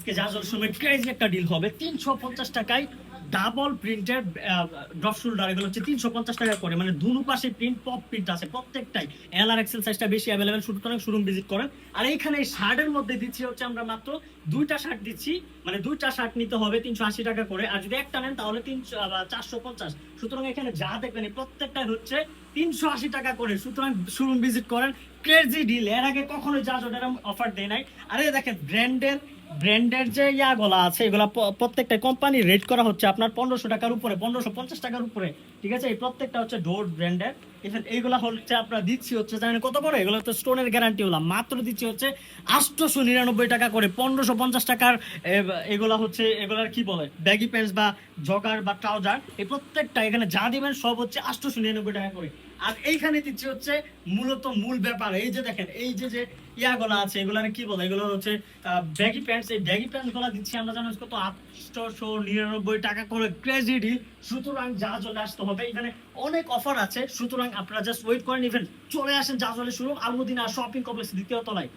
আজকে জাজলের সময় ক্রেজি একটা ডিল হবে 350 টাকায় ডাবল প্রিন্টের ড্রপ শোল্ডার। এগুলো হচ্ছে 350 টাকা করে, মানে দুনো পাশে প্রিন্ট, পপ প্রিন্ট আছে প্রত্যেকটাই। এল আর এক্সেল সাইজটা বেশি অ্যাভেলেবেল, সুতরাং শোরুম ভিজিট করেন। আর এইখানে এই শার্টের মধ্যে দিচ্ছি হচ্ছে আমরা মাত্র দুইটা শার্ট দিচ্ছি, মানে দুইটা শার্ট নিতে হবে 380 টাকা করে, আর যদি একটা নেন তাহলে 450। সুতরাং এখানে যা দেখবেন এই প্রত্যেকটা হচ্ছে 380 টাকা করে, সুতরাং শোরুম ভিজিট করেন। ক্রেজি ডিল, এর আগে কখনোই জাজট এরকম অফার দেয় নাই। আরে দেখেন ব্র্যান্ডের যে ইয়াগুলা আছে এগুলা প্রত্যেকটা কোম্পানি রেট করা হচ্ছে আপনার 1500 টাকার উপরে, 1550 টাকার উপরে, ঠিক আছে। এই প্রত্যেকটা হচ্ছে ডোর ব্র্যান্ডের। এইগুলা হচ্ছে আপনার দিচ্ছি হচ্ছে জানেন কত করে? এগুলো তো স্টোনের গ্যারান্টি, হলো মাত্র দিচ্ছি হচ্ছে 899 টাকা করে। 1550 টাকার এগুলা হচ্ছে, এগুলার কি বলে ব্যাগি প্যান্টস বা জগার বা ট্রাউজার, এই প্রত্যেকটা এখানে যা দিবেন সব হচ্ছে 899 টাকা করে। আর এইখানে দিচ্ছি হচ্ছে মূলত মূল ব্যাপার, এই যে দেখেন এই যে ইয়াগুলা আছে এগুলার কি বলে, এগুলো হচ্ছে ব্যাগি প্যান্টস। এই ব্যাগি প্যান্টস গুলা দিচ্ছি আমরা জানো কত, 899 টাকা করে। ক্রেজি ডিল, সুতরাং জাজলে আসতে হবে, এখানে অনেক অফার আছে। সুতরাং আপনারা জাস্ট ওয়েট করেন, ইভেন চলে আসেন জাজলে শোরুম, আলমদিনা শপিং কমপ্লেক্স দ্বিতীয় তলায়।